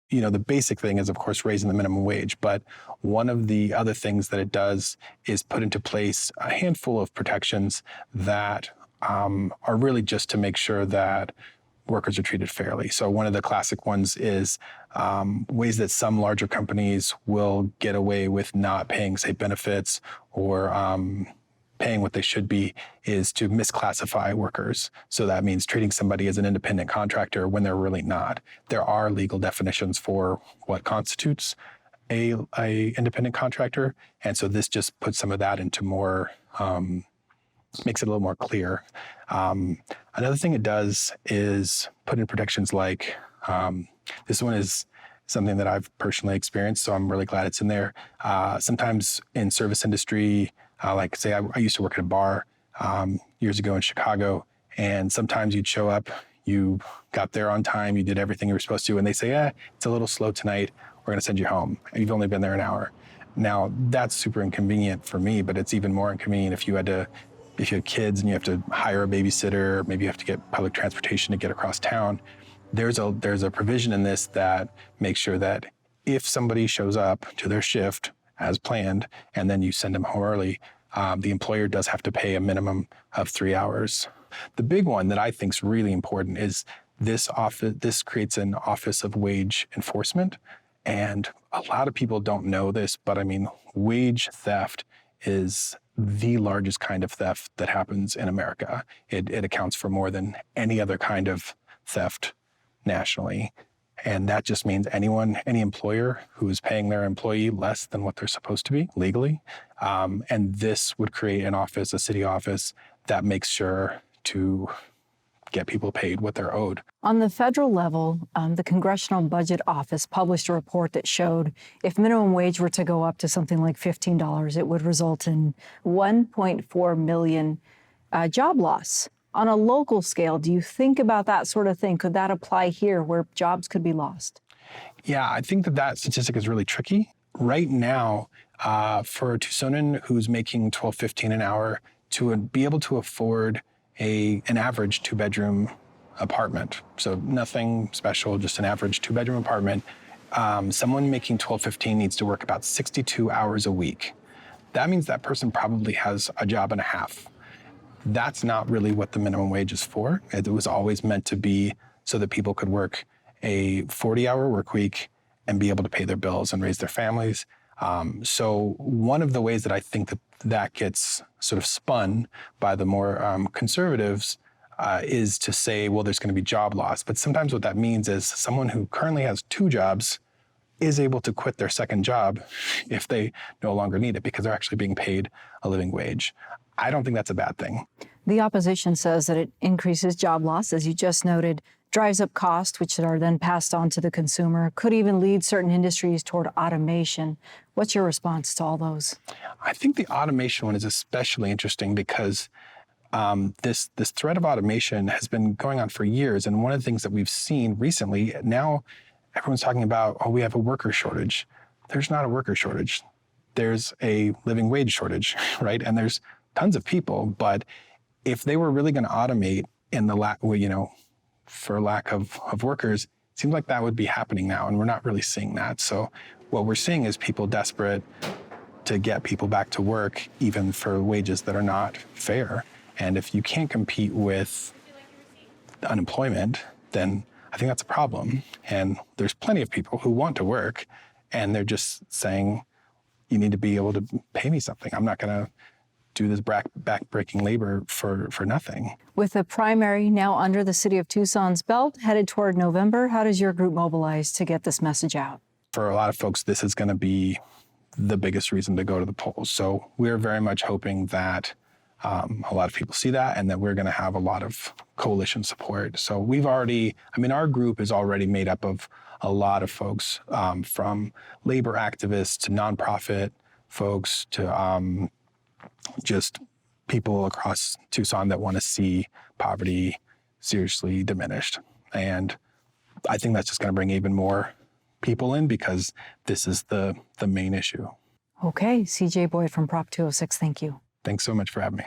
the basic thing is, of course, raising the minimum wage. But one of the other things that it does is put into place a handful of protections that are really just to make sure that workers are treated fairly. So one of the classic ones is ways that some larger companies will get away with not paying, say, benefits or paying what they should be, is to misclassify workers. So that means treating somebody as an independent contractor when they're really not. There are legal definitions for what constitutes a independent contractor. And so this just puts some of that into more, makes it a little more clear. Another thing it does is put in protections like, this one is something that I've personally experienced, so I'm really glad it's in there. Sometimes in service industry, like say I used to work at a bar years ago in Chicago, and sometimes you'd show up, you got there on time, you did everything you were supposed to, and they say, it's a little slow tonight, we're gonna send you home. And you've only been there an hour. Now, that's super inconvenient for me, but it's even more inconvenient if you had kids and you have to hire a babysitter, maybe you have to get public transportation to get across town. There's a provision in this that makes sure that if somebody shows up to their shift as planned, and then you send them home early, the employer does have to pay a minimum of 3 hours. The big one that I think is really important is this creates an Office of Wage Enforcement. And a lot of people don't know this, but I mean, wage theft is the largest kind of theft that happens in America. It accounts for more than any other kind of theft nationally. And that just means any employer who is paying their employee less than what they're supposed to be legally. And this would create an office, a city office, that makes sure to get people paid what they're owed. On the federal level, the Congressional Budget Office published a report that showed if minimum wage were to go up to something like $15, it would result in 1.4 million job loss. On a local scale, do you think about that sort of thing? Could that apply here where jobs could be lost? Yeah, I think that statistic is really tricky. Right now, for a Tucsonan who's making $12.15 an hour, to be able to afford an average 2-bedroom apartment, so nothing special, just an average 2-bedroom apartment, someone making $12.15 needs to work about 62 hours a week. That means that person probably has a job and a half. That's not really what the minimum wage is for. It was always meant to be so that people could work a 40-hour work week and be able to pay their bills and raise their families. So one of the ways that I think that gets sort of spun by the more conservatives is to say, well, there's going to be job loss. But sometimes what that means is someone who currently has 2 jobs is able to quit their second job if they no longer need it because they're actually being paid a living wage. I don't think that's a bad thing. The opposition says that it increases job loss, as you just noted, drives up costs, which are then passed on to the consumer, could even lead certain industries toward automation. What's your response to all those? I think the automation one is especially interesting because this threat of automation has been going on for years. And one of the things that we've seen recently, now everyone's talking about, we have a worker shortage. There's not a worker shortage. There's a living wage shortage, right? And there's tons of people, but if they were really going to automate in the for lack of workers, it seems like that would be happening now, and we're not really seeing that. So what we're seeing is people desperate to get people back to work, even for wages that are not fair. And if you can't compete with unemployment, then I think that's a problem. And there's plenty of people who want to work, and they're just saying, you need to be able to pay me something. I'm not going to do this back-breaking labor for nothing. With the primary now under the city of Tucson's belt, headed toward November, how does your group mobilize to get this message out? For a lot of folks, this is going to be the biggest reason to go to the polls. So we're very much hoping that a lot of people see that and that we're going to have a lot of coalition support. So our group is already made up of a lot of folks, from labor activists to nonprofit folks to just people across Tucson that want to see poverty seriously diminished. And I think that's just going to bring even more people in because this is the main issue. Okay, CJ Boyd from Prop 206, thank you. Thanks so much for having me.